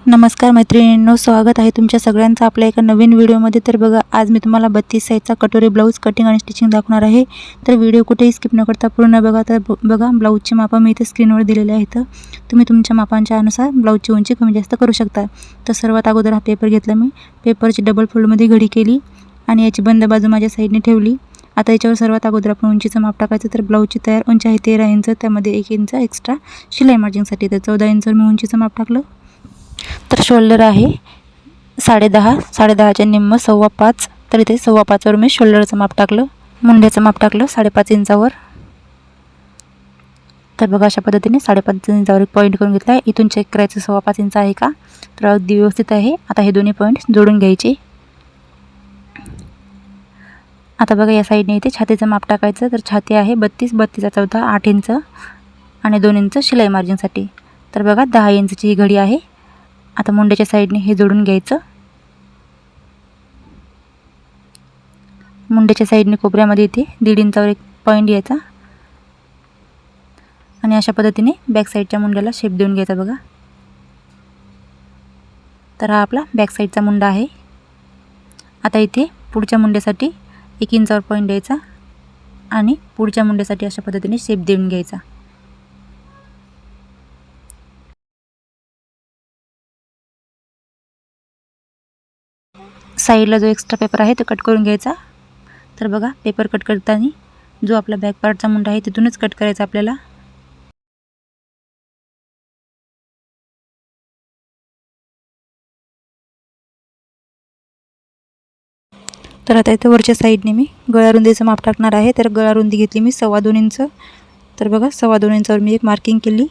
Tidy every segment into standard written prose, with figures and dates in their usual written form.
नमस्कार मैत्रिणींनो, स्वागत आहे तुमच्या सगळ्यांचं आपल्या एका नवीन व्हिडिओमध्ये। तर बघा, आज मी तुम्हाला 32 साईजचा कटोरी ब्लाऊज कटिंग आणि स्टिचिंग दाखवणार आहे। तर व्हिडिओ कुठेही स्किप न करता पूर्ण बघा। तर बघा, ब्लाऊजची माप मी इथे स्क्रीनवर दिलेले आहेत। तुम्ही तुमच्या मापांच्या अनुसार ब्लाऊजची उंची कमी जास्त करू शकता। तर सर्वात अगोदर हा पेपर घेतला मी, पेपरची डबल फोल्डमध्ये घडी केली आणि याची बंद बाजू माझ्या साईडने ठेवली। आता याच्यावर सर्वात अगोदर आपण उंचीचं माप टाकायचं। तर ब्लाऊजची तयार उंची आहे 13 इंच, त्यामध्ये 1 इंच एक्स्ट्रा शिलाई मार्जिंगसाठी। तर 14 इंचवर मी उंचीचं माप टाकलं। तर शोल्डर आहे 10.5, 10.5च्या निम्म 5.25, तर इथे 5.25वर मी शोल्डरचं माप टाकलं। मुंड्याचं माप टाकलं 5.5 इंचावर। तर बघा, अशा पद्धतीने 5.5 इंचावर एक पॉईंट करून घेतला आहे। इथून चेक करायचं 5.25 इंच आहे का, तर अगदी व्यवस्थित आहे। आता हे दोन्ही पॉईंट जोडून घ्यायचे। आता बघा, या साईडने इथे छातीचं माप टाकायचं। तर छाती आहे 32, 32चा चौथा 8 इंच आणि 2 इंच शिलाई मार्जिंगसाठी। तर बघा, 10 इंचची ही घडी आहे। आता मुंड्याच्या साईडने हे जोडून घ्यायचं। मुंड्याच्या साईडने कोपऱ्यामध्ये इथे 1.5 इंचावर एक पॉईंट यायचा आणि अशा पद्धतीने बॅक साईडच्या मुंड्याला शेप देऊन घ्यायचा बघा। तर हा आपला बॅक साईडचा मुंडा आहे। आता इथे पुढच्या मुंड्यासाठी 1 इंचावर पॉईंट द्यायचा आणि पुढच्या मुंड्यासाठी अशा पद्धतीने शेप देऊन घ्यायचा। साईडला जो एक्स्ट्रा पेपर आहे तो कट करून घ्यायचा। तर बघा, पेपर कट करताना जो आपला बॅक पार्टचा मुंडा आहे तिथूनच कट करायचा आपल्याला। तर आता इथे वरच्या साईडने मी गळा रुंदीचं माप टाकणार आहे। तर गळा रुंदी घेतली मी 2.25 इंच। तर बघा, 2.25 इंचावर मी एक मार्किंग केली।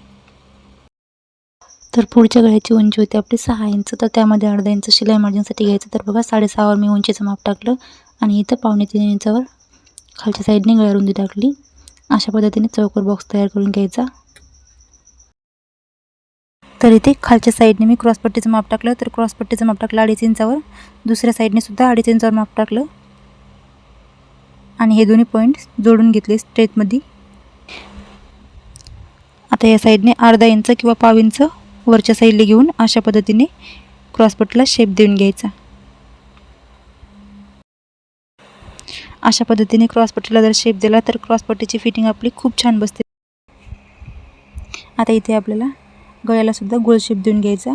तर पुढच्या गळ्याची उंची होती आपली 6 इंच, तर त्यामध्ये अर्धा इंच शिलाई मार्जिंगसाठी घ्यायचं। तर बघा, 6.5वर मी उंचीचं माप टाकलं आणि इथं 2.25 इंचावर खालच्या साईडने गळा रुंदी टाकली। अशा पद्धतीने चौकोर बॉक्स तयार करून घ्यायचा। तर इथे खालच्या साईडने मी क्रॉसपट्टीचं माप टाकलं। तर क्रॉसपट्टीचं माप टाकलं 2.5 इंचावर, दुसऱ्या साईडने सुद्धा 2.5 इंचावर माप टाकलं आणि हे दोन्ही पॉईंट्स जोडून घेतले स्ट्रेटमध्ये। आता या साईडने अर्धा इंच किंवा पाव इंच वरच्या साईडला घेऊन अशा पद्धतीने क्रॉसपट्टीला शेप देऊन घ्यायचा। अशा पद्धतीने क्रॉसपट्टीला जर शेप दिला तर क्रॉसपट्टीची फिटिंग आपली खूप छान बसते। आता इथे आपल्याला गळ्याला सुद्धा गोल शेप देऊन घ्यायचा।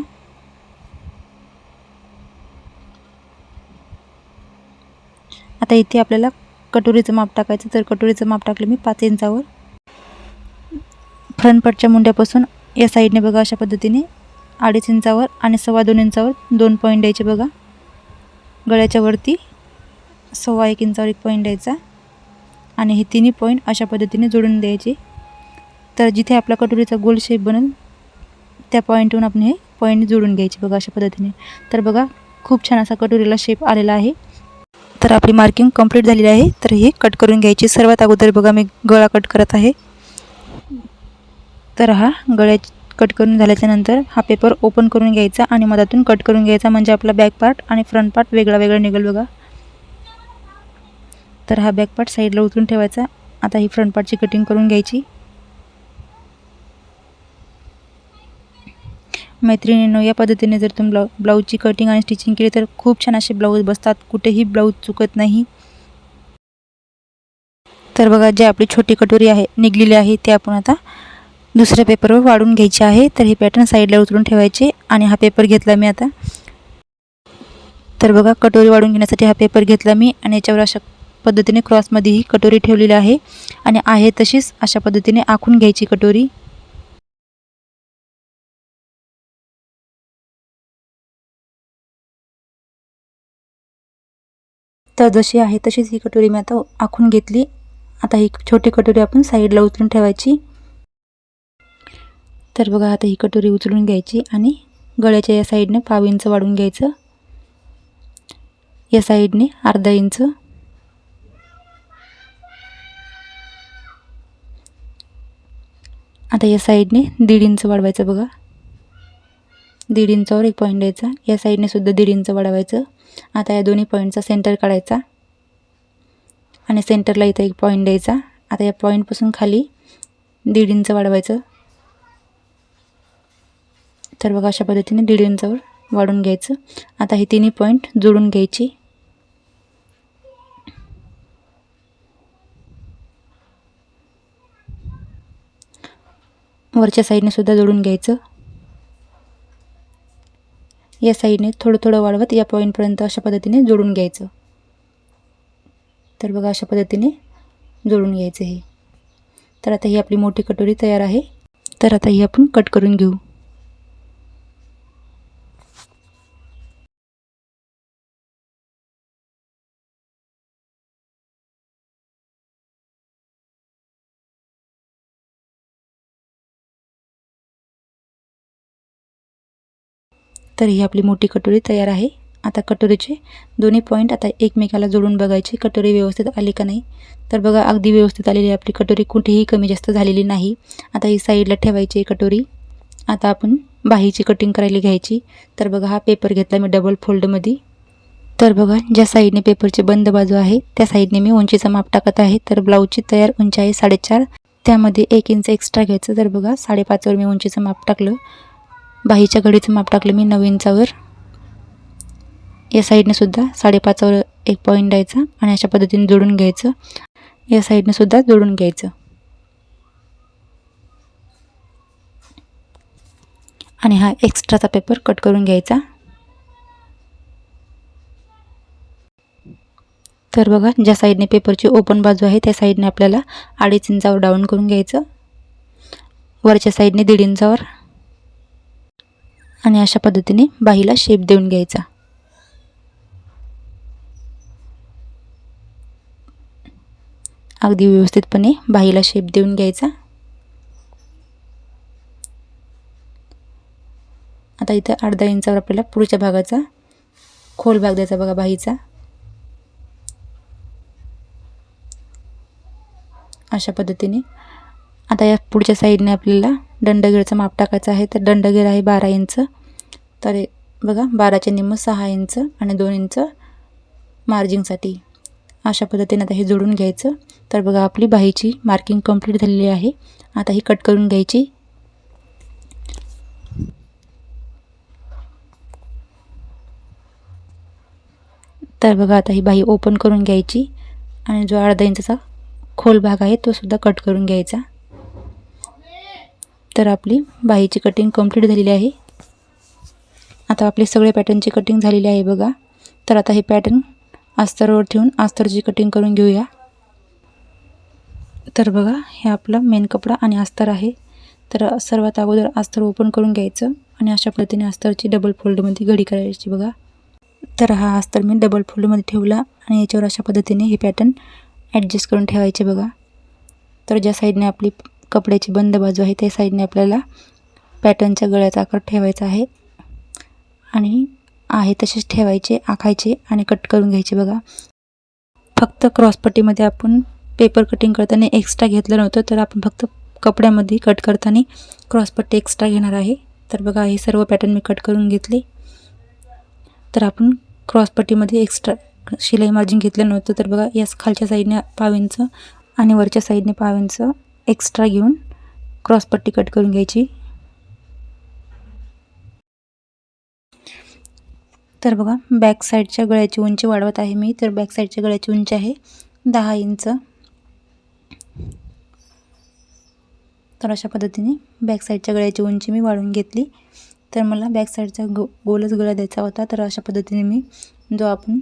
आता इथे आपल्याला कटोरीचं माप टाकायचं। तर कटोरीचं माप टाकलं मी 5 इंचावर। फ्रंट पार्टच्या मुंड्यापासून या साईडने बघा, अशा पद्धतीने 2.5 इंचावर आणि 2.25 इंचावर 2 पॉईंट द्यायचे बघा। गळ्याच्या वरती 1.25 इंचावर एक पॉईंट द्यायचा आणि हे तिन्ही पॉईंट अशा पद्धतीने जोडून द्यायचे। तर जिथे आपला कटोरीचा गोल शेप बनेल त्या पॉईंटवरून आपण हे पॉईंट जोडून घ्यायचे बघा, अशा पद्धतीने। तर बघा, खूप छान असा कटोरीला शेप आलेला आहे। तर आपली मार्किंग कंप्लीट झालेली आहे। तर हे कट करून घ्यायची। सर्वात अगोदर बघा, मी गळा कट करत आहे। तर हा गळ्या कट करून झाल्याच्या नंतर हा पेपर ओपन करून घ्यायचा आणि मधातून कट करून घ्यायचा, म्हणजे आपला बॅक पार्ट आणि फ्रंट पार्ट वेगळा वेगळा निघेल बघा। तर हा बॅक पार्ट साईडला उतरून ठेवायचा। आता ही फ्रंट पार्टची कटिंग करून घ्यायची। मैत्रिणींनो, या पद्धतीने जर तुम्ही ब्लाऊजची कटिंग आणि स्टिचिंग केली तर खूप छान असे ब्लाऊज बसतात, कुठेही ब्लाऊज चुकत नाही। तर बघा, जी आपली छोटी कटोरी आहे निघलेली आहे ती आपण आता दुसऱ्या पेपरवर वाढून घ्यायची आहे। तर हे पॅटर्न साईडला उतरून ठेवायचे आणि हा पेपर घेतला मी आता। तर बघा, कटोरी वाढून घेण्यासाठी हा पेपर घेतला मी आणि याच्यावर अशा पद्धतीने क्रॉसमध्ये ही कटोरी ठेवलेली आहे आणि आहे तशीच अशा पद्धतीने आखून घ्यायची कटोरी। तर जशी आहे तशीच ही कटोरी मी आता आखून घेतली। आता ही छोटी कटोरी आपण साईडला उचलून ठेवायची। तर बघा, आता ही कटोरी उचलून घ्यायची आणि गळ्याच्या या साईडने 1.5 इंच वाढवून घ्यायचं, या साईडने अर्धा इंच, आता या साईडने 1.5 इंच वाढवायचं बघा। 1.5 इंचावर एक पॉईंट द्यायचा, या साईडने सुद्धा 1.5 इंच वाढवायचं। आता या दोन्ही पॉईंटचा सेंटर काढायचा आणि सेंटरला इथं एक पॉईंट द्यायचा। आता या पॉईंटपासून खाली 1.5 इंच वाढवायचं। तर बघा, अशा पद्धतीने 1.5 इंचावर वाढून घ्यायचं. आता हे तिन्ही पॉईंट जोडून घ्यायची. वरच्या साईडने सुद्धा जोडून घ्यायचं. या साईडने थोडं थोडं वाढवत या पॉईंटपर्यंत अशा पद्धतीने जोडून घ्यायचं. तर बघा अशा पद्धतीने जोडून घ्यायचं हे. तर आता ही आपली मोठी कटोरी तयार आहे. तर आता ही आपण कट करून घेऊ. तर ही आपली मोठी कटोरी तयार आहे. आता कटोरीचे दोन्ही पॉईंट आता एकमेकाला जोडून बघायचे कटोरी व्यवस्थित आली का नाही. तर बघा अगदी व्यवस्थित आलेली आपली कटोरी, कुठेही कमी जास्त झालेली नाही. आता ही साईडला ठेवायची कटोरी. आता आपण बाहीची कटिंग करायला घ्यायची. तर बघा हा पेपर घेतला मी डबल फोल्डमध्ये. तर बघा ज्या साईडने पेपरची बंद बाजू आहे त्या साईडने मी उंचीचं माप टाकत आहे. तर ब्लाऊजची तयार उंची आहे 4.5, त्यामध्ये 1 इंच एक्स्ट्रा घ्यायचं. तर बघा 5.5वर मी उंचीचं माप टाकलं. बाहीच्या घडीचं माप टाकलं मी 9 इंचावर. या साईडने सुद्धा 5.5वर एक पॉईंट द्यायचा आणि अशा पद्धतीने जोडून घ्यायचं. या साईडने सुद्धा जोडून घ्यायचं आणि हा एक्स्ट्राचा पेपर कट करून घ्यायचा. तर बघा ज्या साईडने पेपरची ओपन बाजू आहे त्या साईडने आपल्याला 2.5 इंचावर डाऊन करून घ्यायचं. वरच्या साईडने 1.5 इंचावर आणि अशा पद्धतीने बाहीला शेप देऊन घ्यायचा. अगदी व्यवस्थितपणे बाहीला शेप देऊन घ्यायचा. आता इथं 1/2 इंचावर आपल्याला पुढच्या भागाचा खोल भाग द्यायचा बघा बाहीचा. अशा पद्धतीने आता या पुढच्या साईडने आपल्याला दंडगेरचं माप टाकायचं आहे. तर दंडगेर आहे 12 इंच. तर बघा 12चे निम्म 6 इंच आणि 2 इंच मार्जिंगसाठी. अशा पद्धतीने आता हे जोडून घ्यायचं. तर बघा आपली बाहीची मार्किंग कंप्लीट झालेली आहे. आता ही कट करून घ्यायची. तर बघा आता ही बाही ओपन करून घ्यायची आणि जो 1/2 इंचाचा खोल भाग आहे तो सुद्धा कट करून घ्यायचा. तर आपली बाहीची कटिंग कंप्लीट झालेली आहे. आता आपले सगळे पॅटर्नची कटिंग झालेली आहे बघा. तर आता हे पॅटर्न अस्तरवर ठेवून अस्तरची कटिंग करून घेऊया. तर बघा हे आपला मेन कपडा आणि अस्तर आहे. तर सर्वात अगोदर अस्तर ओपन करून घ्यायचं आणि अशा पद्धतीने अस्तरची डबल फोल्डमध्ये घडी करायची बघा. तर हा अस्तर मी डबल फोल्डमध्ये ठेवला आणि याच्यावर अशा पद्धतीने हे पॅटर्न ॲडजस्ट करून ठेवायचे बघा. तर ज्या साईडने आपली कपड्याची बंद बाजू आहे त्या साईडने आपल्याला पॅटर्नच्या गळ्याचा आकार ठेवायचा आहे आणि आहे तसेच ठेवायचे, आखायचे आणि कट करून घ्यायचे बघा. फक्त क्रॉसपट्टीमध्ये आपण पेपर कटिंग करताना एक्स्ट्रा घेतलं नव्हतं. तर आपण फक्त कपड्यामध्ये कट करताना क्रॉसपट्टी एक्स्ट्रा घेणार आहे. तर बघा हे सर्व पॅटर्न मी कट करून घेतले. तर आपण क्रॉसपट्टीमध्ये एक्स्ट्रा शिलाई मार्जिन घेतलं नव्हतं. तर बघा या खालच्या साईडने 1/2 इंच आणि वरच्या साईडने 1/2 इंच एक्स्ट्रा घेऊन क्रॉसपट्टी कट करून घ्यायची. तर बघा बॅक साईडच्या गळ्याची उंची वाढवत आहे मी. तर बॅक साईडच्या गळ्याची उंची आहे 10 इंच. तर अशा पद्धतीने बॅक साईडच्या गळ्याची उंची मी वाढवून घेतली. तर मला बॅक साईडचा गोलच गळा द्यायचा होता. तर अशा पद्धतीने मी जो आपण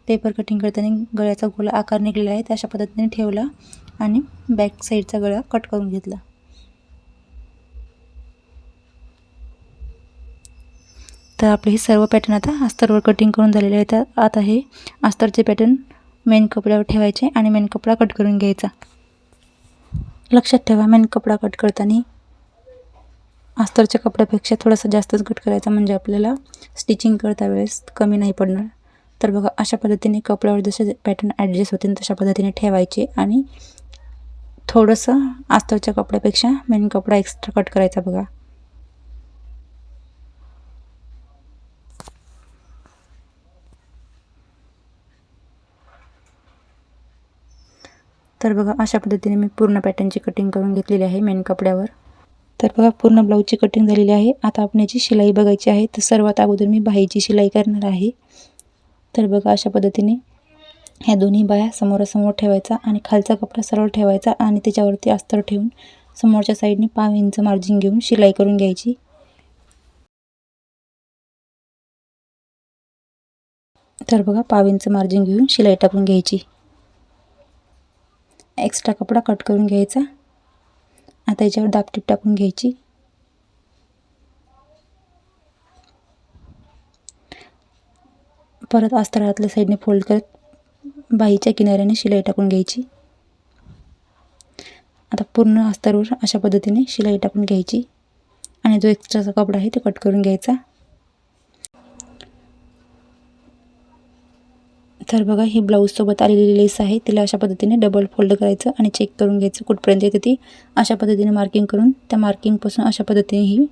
पेपर कटिंग करताना गळ्याचा गोल आकार निघालेला आहे त्या अशा पद्धतीने ठेवला आणि बॅक साईडचा गळा कट करून घेतला. तर आपले हे सर्व पॅटर्न आता अस्तरवर कटिंग करून झालेले आहेत. आता हे अस्तरचे पॅटर्न मेन कपड्यावर ठेवायचे आणि मेन कपडा कट करून घ्यायचा. लक्षात ठेवा मेन कपडा कट करताना अस्तरच्या कपड्यापेक्षा थोडासा जास्तच कट करायचा, म्हणजे आपल्याला स्टिचिंग करता वेळेस कमी नाही पडणार. तर बघा अशा पद्धतीने कपड्यावर जसे पॅटर्न ॲडजस्ट होतील तशा पद्धतीने ठेवायचे आणि थोडंसं अस्तरच्या कपड्यापेक्षा मेन कपडा एक्स्ट्रा कट करायचा बघा. तर बघा अशा पद्धतीने मी पूर्ण पॅटर्नची कटिंग करून घेतलेली आहे मेन कपड्यावर. तर बघा पूर्ण ब्लाऊजची कटिंग झालेली आहे. आता आपण याची शिलाई बघायची आहे. तर सर्वात अगोदर मी बाहीची शिलाई करणार आहे. तर बघा अशा पद्धतीने ह्या दोन्ही बाह्या समोरासमोर ठेवायचा आणि खालचा कपडा सरळ ठेवायचा आणि त्याच्यावरती अस्तर ठेवून समोरच्या साईडने 5 इंच मार्जिन घेऊन शिलाई करून घ्यायची. तर बघा 5 इंच मार्जिन घेऊन शिलाई टाकून घ्यायची. एक्स्ट्रा कपडा कट करून घ्यायचा. आता याच्यावर दाबटीप टाकून घ्यायची. परत अस्तर आतल्या साईडने फोल्ड करत बाहीच्या किनाऱ्याने शिलाई टाकून घ्यायची. आता पूर्ण अस्तरवर अशा पद्धतीने शिलाई टाकून घ्यायची आणि जो एक्स्ट्राचा कपडा आहे तो कट करून घ्यायचा. तर बघा ही ब्लाऊजसोबत आलेली लेस आहे, तिला अशा पद्धतीने डबल फोल्ड करायचं आणि चेक करून घ्यायचं कुठपर्यंत येते ती. अशा पद्धतीने मार्किंग करून त्या मार्किंगपासून अशा पद्धतीने ही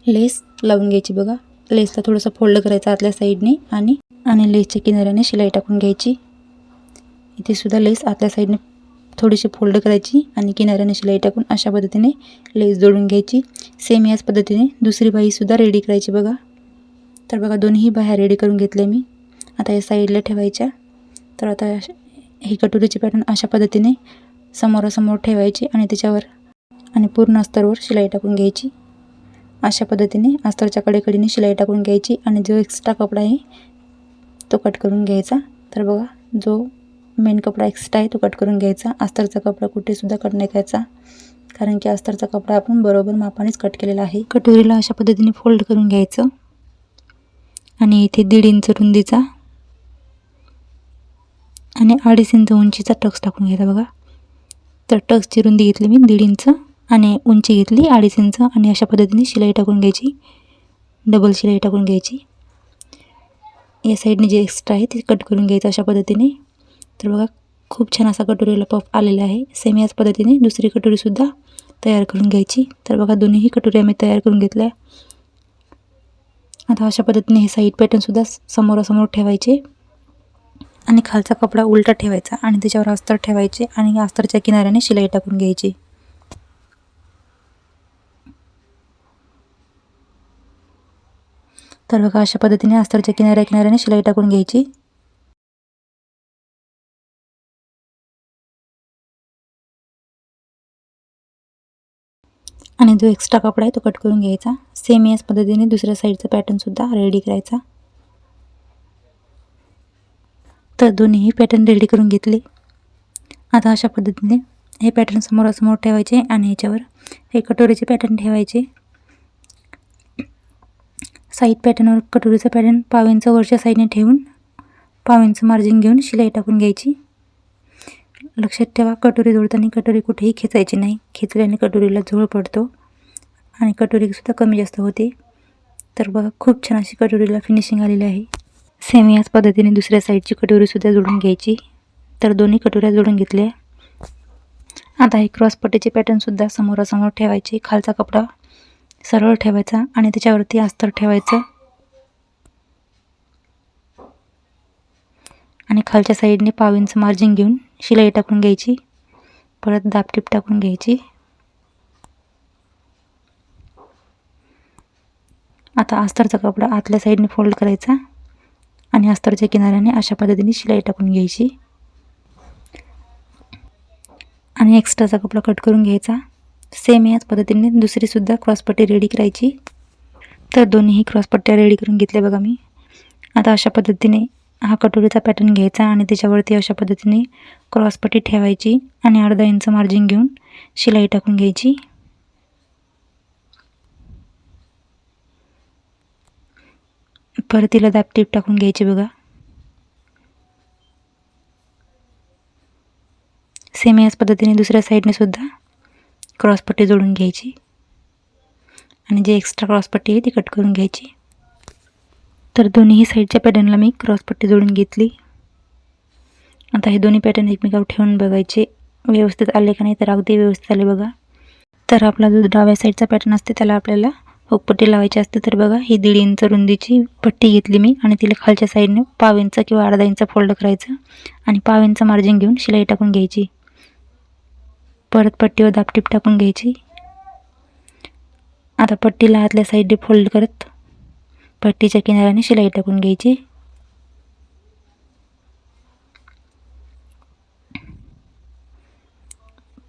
लेस लावून घ्यायची. बघा लेसला थोडंसं फोल्ड करायचं आतल्या साईडने आणि लेसच्या किनाऱ्याने शिलाई टाकून घ्यायची. इथे सुद्धा लेस आतल्या साईडने थोडीशी फोल्ड करायची आणि किनाऱ्याने शिलाई टाकून अशा पद्धतीने लेस जोडून घ्यायची. सेम याच पद्धतीने दुसरी बाहीसुद्धा रेडी करायची. बघा तर बघा दोन्ही बाह्या रेडी करून घेतल्या मी. आता या साईडला ठेवायच्या. तर आता ही कटोरीची पॅटर्न अशा पद्धतीने समोरासमोर ठेवायची आणि त्याच्यावर आणि पूर्ण अस्तरवर शिलाई टाकून घ्यायची. अशा पद्धतीने अस्तरच्या कडेकडीने शिलाई टाकून घ्यायची आणि जो एक्स्ट्रा कपडा आहे तो कट करून घ्यायचा. तर बघा जो मेन कपडा एक्स्ट्रा आहे तो कट करून घ्यायचा. अस्तरचा कपडा कुठेसुद्धा कट नाही करायचा, कारण की अस्तरचा कपडा आपण बरोबर मापानेच कट केलेला आहे. कटोरीला अशा पद्धतीने फोल्ड करून घ्यायचं आणि इथे 1.5 इंच रुंदीचा आणि 2.5 इंच उंचीचा टक्स टाकून घ्यायचा. बघा तर टक्सची रुंदी घेतली मी 1.5 इंच आणि उंची घेतली 2.5 इंच आणि अशा पद्धतीने शिलाई टाकून घ्यायची. डबल शिलाई टाकून घ्यायची. या साईडने जे एक्स्ट्रा आहे ते कट करून घ्यायचं अशा पद्धतीने. तर बघा खूप छान असा कटोरीला पफ आलेला आहे. सेम याच पद्धतीने दुसरी कटोरीसुद्धा तयार करून घ्यायची. तर बघा दोन्हीही कटोरी आम्ही तयार करून घेतल्या. आता अशा पद्धतीने हे साईड पॅटर्नसुद्धा समोरासमोर ठेवायचे आणि खालचा कपडा उलटा ठेवायचा आणि त्याच्यावर अस्तर ठेवायचे आणि अस्तरच्या किनाऱ्याने शिलाई टाकून घ्यायची. तर बघा अशा पद्धतीने अस्तरच्या किनाऱ्याने शिलाई टाकून घ्यायची. आणि जो एक्स्ट्रा कपडा आहे तो कट करून घ्यायचा. सेम याच पद्धतीने दुसऱ्या साईडचा पॅटर्नसुद्धा रेडी करायचा. तर दोन्हीही पॅटर्न रेडी करून घेतले. आता अशा पद्धतीने हे पॅटर्न समोरासमोर ठेवायचे आणि याच्यावर हे कटोरीचे पॅटर्न ठेवायचे. साईड पॅटर्नवर कटोरीचा पॅटर्न 5 इंच वरच्या साईडने ठेवून 5 इंच मार्जिन घेऊन शिलाई टाकून घ्यायची. लक्षात ठेवा कटोरी जोडताना कटोरी कुठेही खेचायची नाही. खेचल्याने कटोरीला झोळ पडतो आणि कटोरीसुद्धा कमी जास्त होते. तर बघा खूप छान अशी कटोरीला फिनिशिंग आलेली आहे. सेम याच पद्धतीने दुसऱ्या साईडची कटोरीसुद्धा जोडून घ्यायची. तर दोन्ही कटोऱ्या जोडून घेतल्या. आता हे क्रॉसपट्टीचे पॅटर्नसुद्धा समोरासमोर ठेवायचे. खालचा कपडा सरळ ठेवायचा आणि त्याच्यावरती अस्तर ठेवायचं आणि खालच्या साईडने 5 इंच मार्जिन घेऊन शिलाई टाकून घ्यायची. परत दाबटीप टाकून घ्यायची. आता अस्तरचा कपडा आतल्या साईडने फोल्ड करायचा आणि अस्तरच्या किनाऱ्याने अशा पद्धतीने शिलाई टाकून घ्यायची आणि एक्स्ट्राचा कपडा कट करून घ्यायचा. सेम याच पद्धतीने दुसरीसुद्धा क्रॉसपट्टी रेडी करायची. तर दोन्हीही क्रॉसपट्ट्या रेडी करून घेतल्या बघा मी. आता अशा पद्धतीने हा कटोरीचा पॅटर्न घ्यायचा आणि त्याच्यावरती अशा पद्धतीने क्रॉसपट्टी ठेवायची आणि 1/2 इंच मार्जिन घेऊन शिलाई टाकून घ्यायची. परत तिला दाबटीप टाकून घ्यायची. बघा सेम याच पद्धतीने दुसऱ्या साईडने सुद्धा क्रॉसपट्टी जोडून घ्यायची आणि जे एक्स्ट्रा क्रॉसपट्टी आहे ती कट करून घ्यायची. तर दोन्हीही साईडच्या पॅटर्नला मी क्रॉसपट्टी जोडून घेतली. आता हे दोन्ही पॅटर्न एकमेकावर ठेवून बघायचे व्यवस्थित आले का नाही. तर अगदी व्यवस्थित आले बघा. तर आपला जो डाव्या साईडचा पॅटर्न असते त्याला आपल्याला हुकपट्टी लावायची असते. तर बघा ही 1.5 इंच रुंदीची पट्टी घेतली मी आणि तिला खालच्या साईडने 5 इंच किंवा 1/2 इंच फोल्ड करायचं आणि 5 इंच मार्जिन घेऊन शिलाई टाकून घ्यायची. परत पट्टीवर दाबटीप टाकून घ्यायची आता पट्टीला आतल्या साईडने फोल्ड करत पट्टीच्या किनाऱ्याने शिलाई टाकून घ्यायची.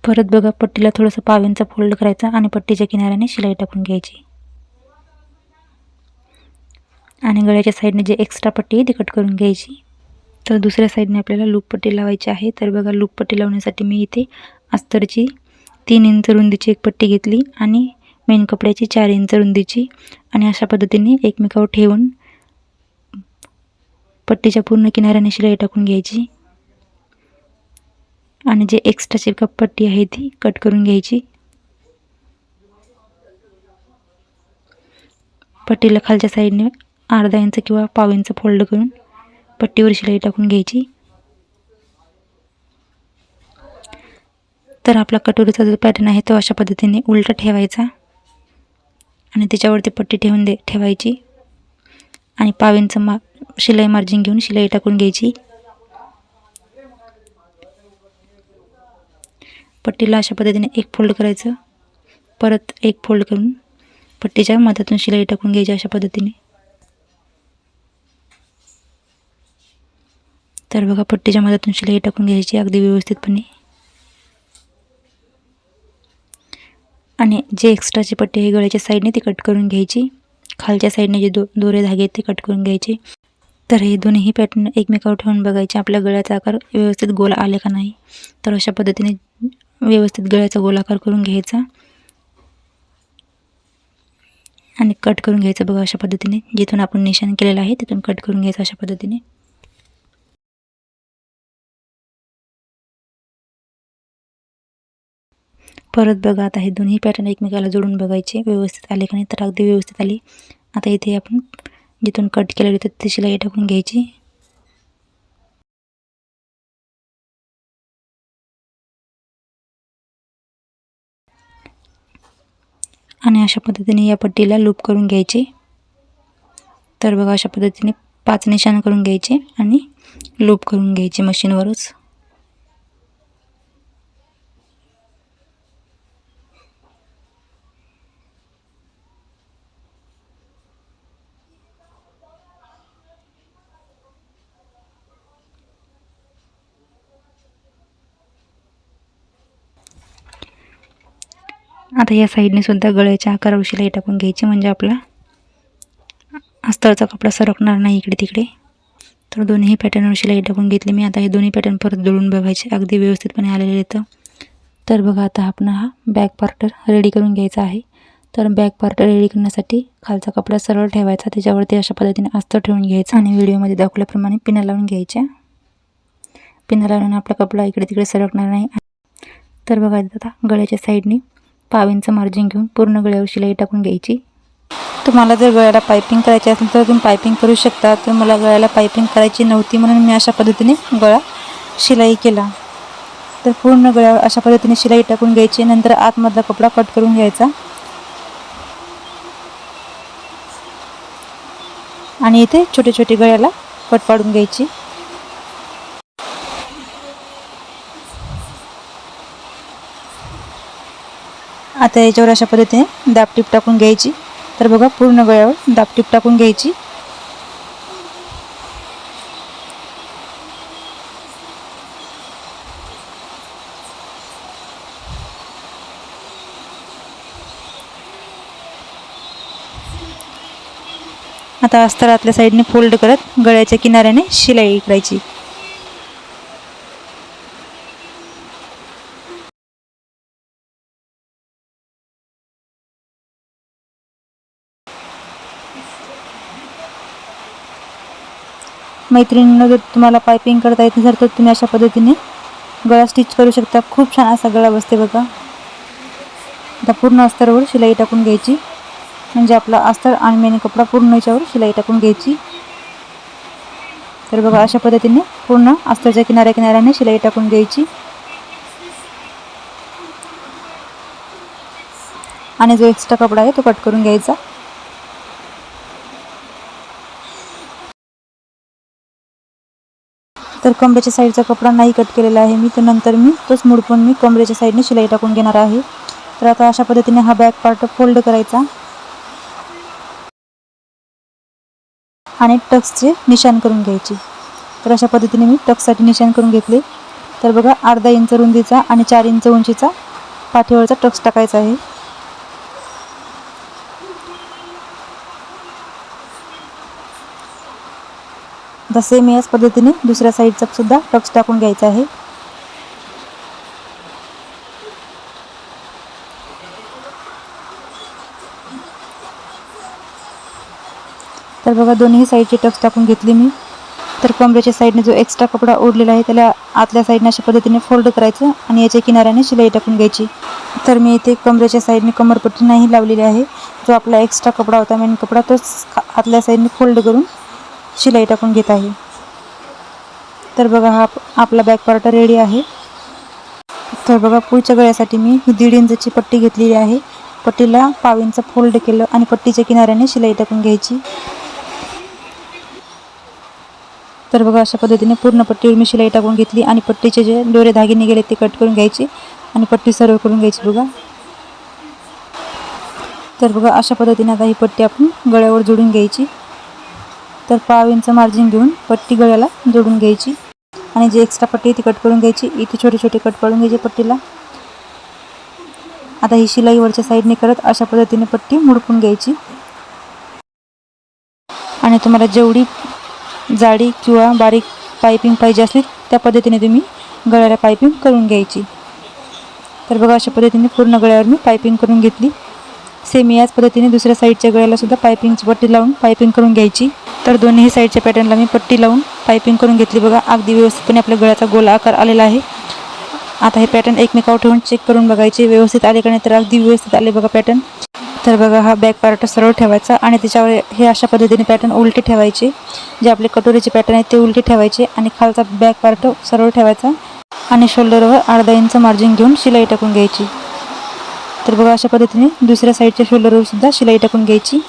परत बघा पट्टीला थोडंसं पाव इंच फोल्ड करायचा आणि पट्टीच्या किनाऱ्याने शिलाई टाकून घ्यायची. आणि गळ्याच्या साईडने जे एक्स्ट्रा पट्टी आहे ती कट करून घ्यायची. तर दुसऱ्या साईडने आपल्याला लूप पट्टी लावायची आहे. तर बघा लूप पट्टी लावण्यासाठी मी इथे अस्तरची 3 इंच रुंदीची एक पट्टी घेतली आणि मेन कपड्याची 4 इंच रुंदीची, आणि अशा पद्धतीने एकमेकावर ठेवून पट्टीच्या पूर्ण किनाऱ्याने शिलाई टाकून घ्यायची. आणि जे एक्स्ट्राची पट्टी आहे ती कट करून घ्यायची. पट्टीला खालच्या साईडने अर्धा इंच किंवा पाव इंच फोल्ड करून पट्टीवर शिलाई टाकून घ्यायची. तर आपला कटोरीचा जो पॅटर्न आहे तो अशा पद्धतीने उलटा ठेवायचा आणि त्याच्यावरती पट्टी ठेवायची आणि पाव इंच शिलाई मार्जिन घेऊन शिलाई टाकून घ्यायची. पट्टीला अशा पद्धतीने एक फोल्ड करायचं, परत एक फोल्ड करून पट्टीच्या मधातून शिलाई टाकून घ्यायची अशा पद्धतीने. तर बघा पट्टीच्या मधातून शिलाई टाकून घ्यायची अगदी व्यवस्थितपणे. आणि जे एक्स्ट्राची पट्टी आहे गळ्याच्या साईडने ती कट करून घ्यायची. खालच्या साईडने जे दोरे धागे आहेत ते कट करून घ्यायचे. तर हे दोन्ही पॅटर्न एकमेकावर ठेवून बघायचे आपल्या गळ्याचा आकार व्यवस्थित गोल आले का नाही. तर अशा पद्धतीने व्यवस्थित गळ्याचा गोलाकार करून घ्यायचा आणि कट करून घ्यायचं. बघा अशा पद्धतीने जिथून आपण निशाण केलेलं आहे तिथून कट करून घ्यायचं अशा पद्धतीने. परत बघा आता हे दोन्ही पॅटर्न एकमेकाला जोडून बघायचे व्यवस्थित आले का नाही. तर अगदी व्यवस्थित आले. आता इथे आपण जिथून कट केलेलं होतं ती शिलाई टाकून घ्यायची. आणि अशा पद्धतीने या पट्टीला लूप करून घ्यायचे. तर बघा अशा पद्धतीने 5 निशाण करून घ्यायचे आणि लूप करून घ्यायचे मशीनवरच. आता या साईडने सुद्धा गळ्याच्या आकारावर शिलाई टाकून घ्यायची, म्हणजे आपला अस्तरचा कपडा सरकणार नाही इकडे तिकडे. तर दोन्ही पॅटर्नवर शिलाई टाकून घेतली मी. आता हे दोन्ही पॅटर्न परत जोडून बघायचे अगदी व्यवस्थितपणे आलेले येतं. तर बघा आता आपण हा बॅक पार्ट रेडी करून घ्यायचा आहे. तर बॅक पार्ट रेडी करण्यासाठी खालचा कपडा सरळ ठेवायचा, त्याच्यावरती अशा पद्धतीने अस्तर ठेवून घ्यायचा आणि व्हिडिओमध्ये दाखवल्याप्रमाणे पिना लावून घ्यायच्या. पिना लावल्याने आपला कपडा इकडे तिकडे सरकणार नाही. तर बघा आता गळ्याच्या साईडने पाव इंच मार्जिन घेऊन पूर्ण गळ्यावर शिलाई टाकून घ्यायची. तुम्हाला जर गळ्याला पायपिंग करायची असेल तर तुम्ही पायपिंग करू शकता. तर मला गळ्याला पायपिंग करायची नव्हती म्हणून मी अशा पद्धतीने गळा शिलाई केला. तर पूर्ण गळ्यावर अशा पद्धतीने शिलाई टाकून घ्यायची. नंतर आतमधला कपडा कट करून घ्यायचा आणि इथे छोटे छोटे गळ्याला कट पाडून घ्यायची. आता याच्यावर अशा पद्धतीने दाबटीप टाकून घ्यायची. तर बघा पूर्ण गळ्यावर दाबटीप टाकून घ्यायची. आता अस्तर आतल्या साईडने फोल्ड करत गळ्याच्या किनाऱ्याने शिलाई करायची. मैत्रिणींनो, जर तुम्हाला पायपिंग करता येत नसेल तर तुम्ही अशा पद्धतीने गळा स्टिच करू शकता. खूप छान असा गळा बसते बघा. आता पूर्ण अस्तरावर शिलाई टाकून घ्यायची, म्हणजे आपला अस्तर आणि मेन कपडा पूर्ण याच्यावर शिलाई टाकून घ्यायची. तर बघा अशा पद्धतीने पूर्ण अस्तरच्या किनाऱ्याने शिलाई टाकून घ्यायची आणि जो एक्स्ट्रा कपडा आहे तो कट करून घ्यायचा. तर कमरेच्या साईडचा कपडा नाही कट केलेला आहे मी, तर नंतर मी तोच मोडपून मी कमरेच्या साईडने शिलाई टाकून घेणार आहे. तर आता अशा पद्धतीने हा बॅक पार्ट फोल्ड करायचा आणि टक्सचे निशाण करून घ्यायचे. तर अशा पद्धतीने मी टक्ससाठी निशाण करून घेतले. तर बघा अर्धा इंच रुंदीचा आणि 4 इंच उंचीचा पाठीवरचा टक्स टाकायचा आहे. आता सेम याच पद्धतीने दुसऱ्या साईडचा सुद्धा टक्स टाकून घ्यायचा आहे. तर बघा दोन्ही साईडचे टक्स टाकून घेतले मी. तर कमरेच्या साईडने जो एक्स्ट्रा कपडा ओढलेला आहे त्याला आतल्या साईडने अशा पद्धतीने फोल्ड करायचं आणि याच्या किनाऱ्याने शिलाई टाकून घ्यायची. तर मी इथे कमरेच्या साईडने कमरपट्टी नाही लावलेली आहे. जो आपला एक्स्ट्रा कपडा होता मेन कपडा तोच आतल्या साईडने फोल्ड करून शिलाई टाकून घेत आहे. तर बघा हा आपला बॅक पार्ट रेडी आहे. तर बघा पुढच्या गळ्यासाठी मी ही 1.5 इंचची पट्टी घेतलेली आहे. पट्टीला पाव इंच फोल्ड केलं आणि पट्टीच्या किनाऱ्याने शिलाई टाकून घ्यायची. तर बघा अशा पद्धतीने पूर्ण पट्टीवर मी शिलाई टाकून घेतली आणि पट्टीचे जे दोरे धागे निघाले ते कट करून घ्यायचे आणि पट्टी सर्व करून घ्यायची. बघा तर बघा अशा पद्धतीने आता ही पट्टी आपण गळ्यावर जोडून घ्यायची. तर पाव इंच मार्जिन घेऊन पट्टी गळ्याला जोडून घ्यायची आणि जी एक्स्ट्रा पट्टी ती कट करून घ्यायची. इथे छोटे छोटे कट पाडून घ्यायचे पट्टीला. आता ही शिलाई वरच्या साईडने करत अशा पद्धतीने पट्टी मुडपून घ्यायची आणि तुम्हाला जेवढी जाडी किंवा बारीक पायपिंग पाहिजे असली त्या पद्धतीने तुम्ही गळ्याला पायपिंग करून घ्यायची. तर बघा अशा पद्धतीने पूर्ण गळ्यावर मी पायपिंग करून घेतली. सेम याच पद्धतीने दुसऱ्या साईडच्या गळ्याला सुद्धा पायपिंगची पट्टी लावून पायपिंग करून घ्यायची. तर दोन्ही साईडच्या पॅटर्नला मी पट्टी लावून पायपिंग करून घेतली. बघा अगदी व्यवस्थितपणे आपल्या गळ्याचा गोल आकार आलेला आहे. आता हे पॅटर्न एकमेकावर ठेवून चेक करून बघायचे व्यवस्थित आले का नाही. तर अगदी व्यवस्थित आले बघा पॅटर्न. तर बघा हा बॅक पार्ट सरळ ठेवायचा आणि त्याच्यावर हे अशा पद्धतीने पॅटर्न उलटे ठेवायचे. जे आपले कटोरीचे पॅटर्न आहेत ते उलटे ठेवायचे आणि खालचा बॅक पार्ट सरळ ठेवायचा आणि शोल्डरवर अर्धा इंच मार्जिन घेऊन शिलाई टाकून घ्यायची. तर बघा अशा पद्धतीने दुसऱ्या साईडच्या शोल्डरवर सुद्धा शिलाई टाकून घ्यायची.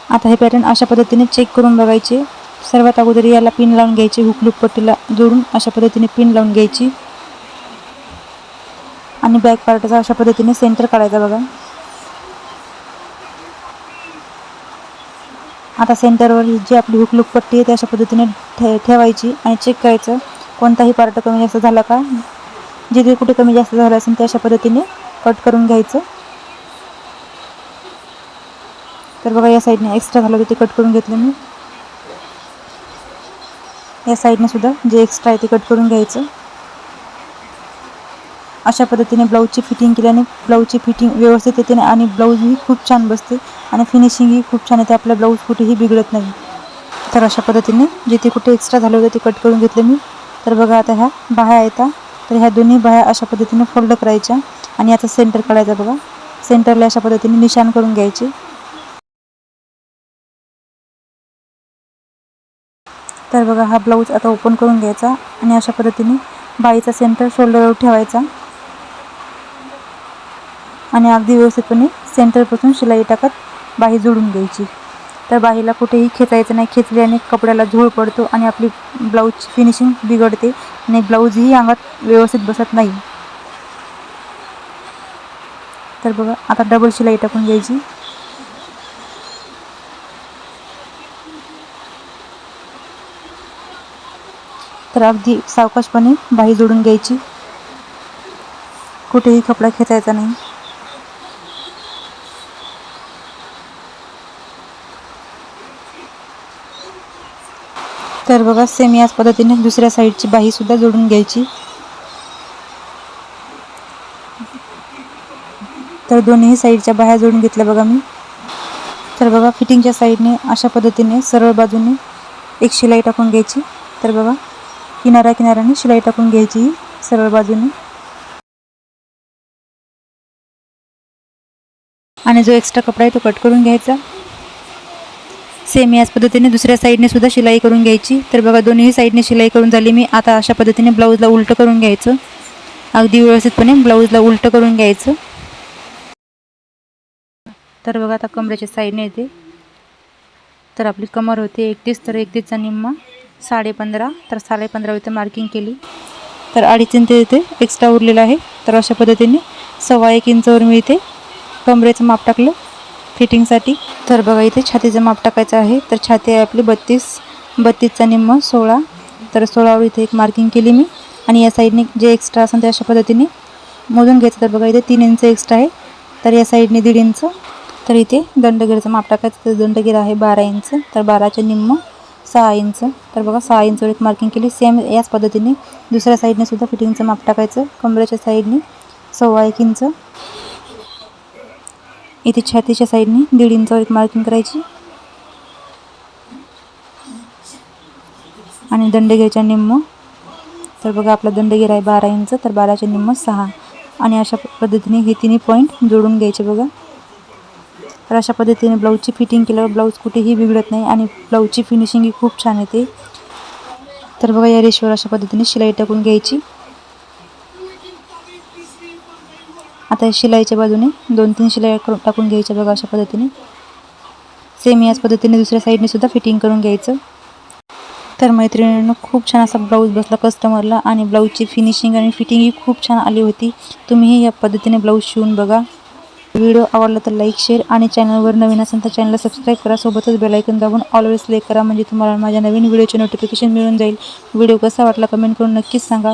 आता हे पॅटर्न अशा पद्धतीने चेक करून बघायचे. सर्वात अगोदर याला पिन लावून घ्यायची. हुक लूप पट्टीला जोडून अशा पद्धतीने पिन लावून घ्यायची आणि बॅक पार्टचा अशा पद्धतीने सेंटर काढायचा. बघा आता सेंटरवर जी आपली हुक लूप पट्टी आहे ती अशा पद्धतीने ठेवायची आणि चेक करायचं कोणताही पार्ट कमी जास्त झाला का. जिथे कुठे कमी जास्त झालं असेल ते अशा पद्धतीने कट करून घ्यायचं. तर बघा या साईडने एक्स्ट्रा झालं होतं ते कट करून घेतलं मी. या साईडने सुद्धा जे एक्स्ट्रा आहे ते कट करून घ्यायचं. अशा पद्धतीने ब्लाऊजची फिटिंग केल्याने ब्लाऊजची फिटिंग व्यवस्थित येते आणि ब्लाऊजही खूप छान बसते आणि फिनिशिंगही खूप छान येते. आपला ब्लाऊज कुठेही बिघडत नाही. तर अशा पद्धतीने जिथे कुठे एक्स्ट्रा झालं होतं ते कट करून घेतलं मी. तर बघा आता ह्या बाह्या येतात. तर ह्या दोन्ही बाह्या अशा पद्धतीने फोल्ड करायच्या आणि याचा सेंटर काढायचा. बघा सेंटरला अशा पद्धतीने निशाण करून घ्यायचे. तर बघा हा ब्लाऊज आता ओपन करून घ्यायचा आणि अशा पद्धतीने बाईचा सेंटर शोल्डरवर ठेवायचा आणि अगदी व्यवस्थितपणे सेंटरपासून शिलाई टाकत बाही जोडून घ्यायची. तर बाहीला कुठेही खेचायचं नाही. खेचल्याने कपड्याला झोळ पडतो आणि आपली ब्लाऊजची फिनिशिंग बिघडते आणि ब्लाऊजही अंगात व्यवस्थित बसत नाही. तर बघा आता डबल शिलाई टाकून घ्यायची. तर अगदी सावकाशपणे बाही जोडून घ्यायची. कुठेही कपडा खेचायचा नाही. तर बघा सेम याच पद्धतीने दुसऱ्या साईडची बाही सुद्धा जोडून घ्यायची. तर दोन्ही साईडच्या बाह्या जोडून घेतल्या बघा मी. तर बघा फिटिंगच्या साईडने अशा पद्धतीने सरळ बाजूने एक शिलाई टाकून घ्यायची. तर बघा किनाऱ्याने शिलाई टाकून घ्यायची सरळ बाजूने आणि जो एक्स्ट्रा कपडा आहे तो कट करून घ्यायचा. सेम याच पद्धतीने दुसऱ्या साईडने सुद्धा शिलाई करून घ्यायची. तर बघा दोन्ही साईडने शिलाई करून झाली मी. आता अशा पद्धतीने ब्लाऊजला उलटं करून घ्यायचं. अगदी व्यवस्थितपणे ब्लाऊजला उलटं करून घ्यायचं. तर बघा आता कमरेच्या साईडने येते. तर आपली कमर होते 31. तर 31चा निम्मा 15.5. तर 15.5 इथं मार्किंग केली. तर 2.5 इंच इथे एक्स्ट्रा उरलेला आहे. तर अशा पद्धतीने 1.25 इंचवर मी इथे कमरेचं माप टाकलं फिटिंगसाठी. तर बघा इथे छातीचं माप टाकायचं आहे. तर छाती आहे आपली 32चा निम्मा 16. तर 16वर इथे एक मार्किंग केली मी आणि या साईडने जे एक्स्ट्रा असेल ते अशा पद्धतीने मोजून घ्यायचं. तर बघा इथे 3 इंच एक्स्ट्रा आहे. तर या साईडने 1.5 इंच. तर इथे दंडगेरचं माप टाकायचं. तर दंडगेर आहे 12 इंच. तर 12च्या निम्म 6 इंच. तर बघा 6 इंचवर एक मार्किंग केली. सेम याच पद्धतीने दुसऱ्या साईडने सुद्धा फिटिंगचं माप टाकायचं. कमरेच्या साईडने 1.25 इंच. इथे छातीच्या साईडने 1.5 इंचवर एक मार्किंग करायची आणि दंडगेरच्या निम्म. तर बघा आपला दंडगेर आहे 12 इंच. तर 12च्या निम्म 6 आणि अशा पद्धतीने हे तिन्ही पॉईंट जोडून घ्यायचे बघा. तर अशा पद्धतीने ब्लाऊजची फिटिंग केल्यावर ब्लाऊज कुठेही बिघडत नाही आणि ब्लाऊजची फिनिशिंग ही खूप छान येते. तर बघा या रेषेवर अशा पद्धतीने शिलाई टाकून घ्यायची. आता शिलाईच्या बाजूने 2-3 शिलाई टाकून घ्यायच्या बघा अशा पद्धतीने. सेम याच पद्धतीने दुसऱ्या साईडने सुद्धा फिटिंग करून घ्यायचं. तर मैत्रिणींनो खूप छान असा ब्लाऊज बसला कस्टमरला आणि ब्लाऊजची फिनिशिंग आणि फिटिंग ही खूप छान आली होती. तुम्हीही या पद्धतीने ब्लाऊज शिवून बघा. व्हिडिओ आवडला तर लाईक, शेअर आणि चॅनलवर नवीन असेल तर चॅनलला सबस्क्राईब करा. सोबतच बेल आयकॉन दाबून ऑलवेज सिलेक्ट करा म्हणजे तुम्हाला माझ्या नवीन व्हिडिओचे नोटिफिकेशन मिळून जाईल. व्हिडिओ कसा वाटला कमेंट करून नक्कीच सांगा.